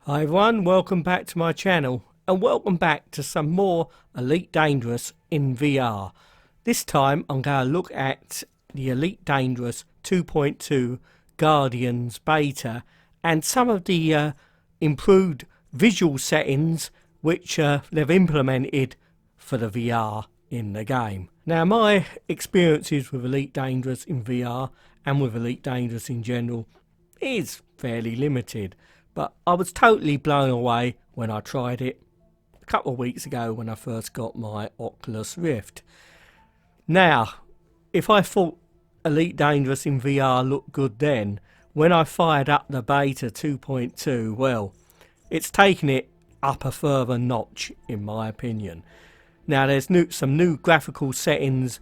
Hi everyone, welcome back to my channel and welcome back to some more Elite Dangerous in VR. This time I'm going to look at the Elite Dangerous 2.2 Guardians beta and some of the improved visual settings which they've implemented for the VR in the game. Now my experiences with Elite Dangerous in VR and with Elite Dangerous in general is fairly limited. But I was totally blown away when I tried it a couple of weeks ago when I first got my Oculus Rift. Now, if I thought Elite Dangerous in VR looked good then, when I fired up the beta 2.2, well, it's taken it up a further notch in my opinion. Now there's some new graphical settings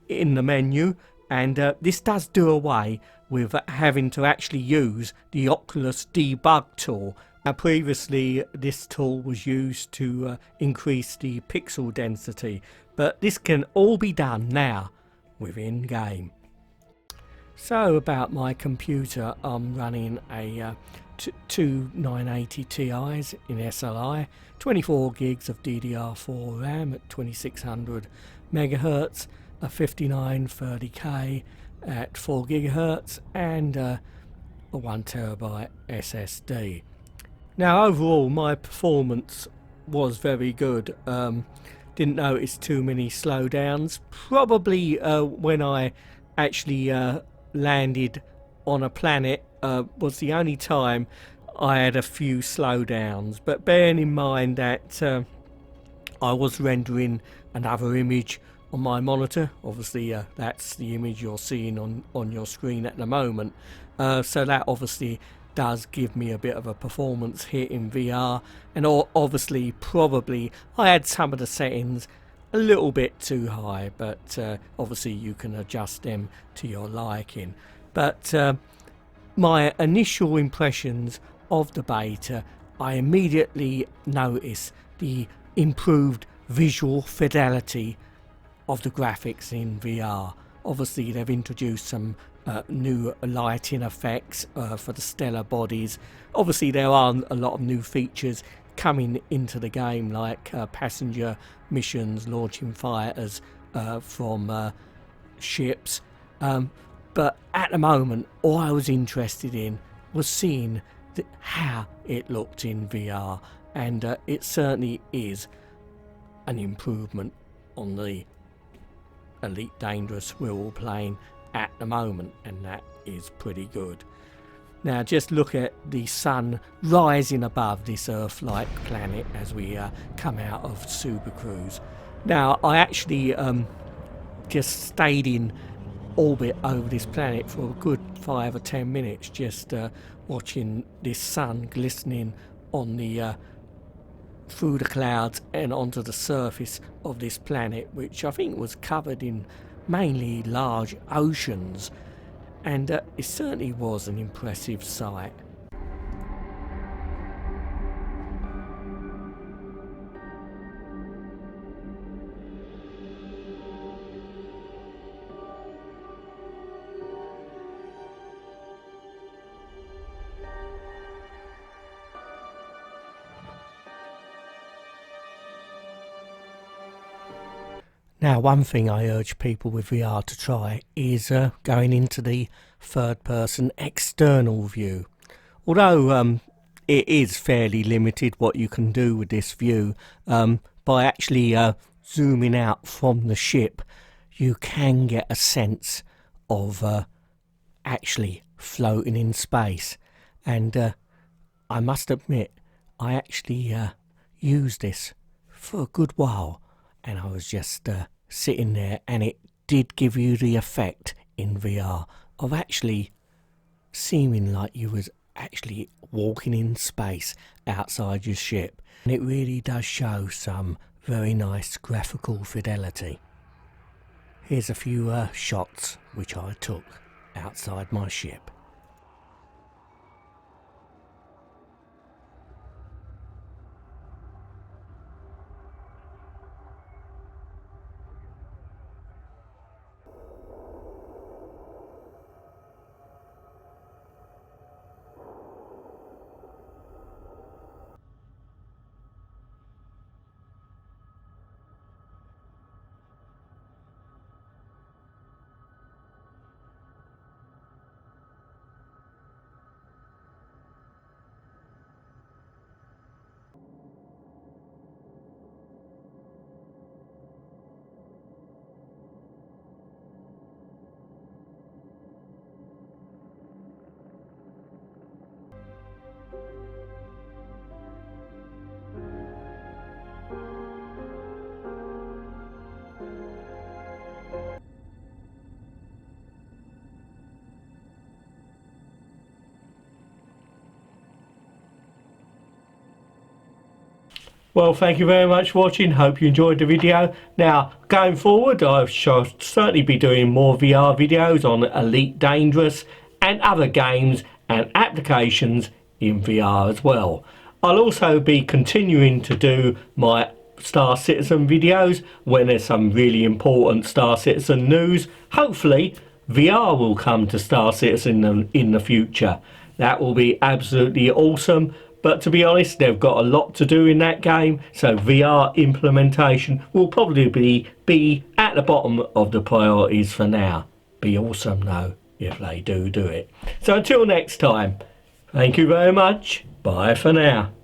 in the menu, and this does do away with having to actually use the Oculus debug tool. Now previously this tool was used to increase the pixel density, but this can all be done now within game. So about my computer, I'm running a two 980 Ti's in SLI, 24 gigs of DDR4 RAM at 2600 megahertz, a 5930K at 4 gigahertz, and a 1 terabyte SSD. Now overall my performance was very good. Didn't notice too many slowdowns. Probably when I actually landed on a planet was the only time I had a few slowdowns, but bearing in mind that I was rendering another image on my monitor. Obviously that's the image you're seeing on your screen at the moment, so that obviously does give me a bit of a performance hit in VR, and obviously probably I had some of the settings a little bit too high, but obviously you can adjust them to your liking. But my initial impressions of the beta, I immediately noticed the improved visual fidelity of the graphics in VR. Obviously they've introduced some new lighting effects for the stellar bodies. Obviously there are a lot of new features coming into the game, like passenger missions, launching fighters from ships, but at the moment all I was interested in was seeing how it looked in VR, and it certainly is an improvement on the Elite Dangerous we're all playing at the moment, and that is pretty good. Now just look at the sun rising above this Earth-like planet as we come out of Super Cruise. Now I actually just stayed in orbit over this planet for a good 5 or 10 minutes, just watching this sun glistening on the through the clouds and onto the surface of this planet, which I think was covered in mainly large oceans, and it certainly was an impressive sight. Now one thing I urge people with VR to try is going into the third person external view. Although it is fairly limited what you can do with this view, by actually zooming out from the ship you can get a sense of actually floating in space, and I must admit I actually used this for a good while, and I was just sitting there, and it did give you the effect in VR of actually seeming like you was actually walking in space outside your ship, and it really does show some very nice graphical fidelity. Here's a few shots which I took outside my ship. Well, thank you very much for watching. Hope you enjoyed the video. Now, going forward, I shall certainly be doing more VR videos on Elite Dangerous and other games and applications in VR as well. I'll also be continuing to do my Star Citizen videos when there's some really important Star Citizen news. Hopefully, VR will come to Star Citizen in the future. That will be absolutely awesome. But to be honest, they've got a lot to do in that game, so VR implementation will probably be at the bottom of the priorities for now. Be awesome though, if they do it. So until next time, thank you very much. Bye for now.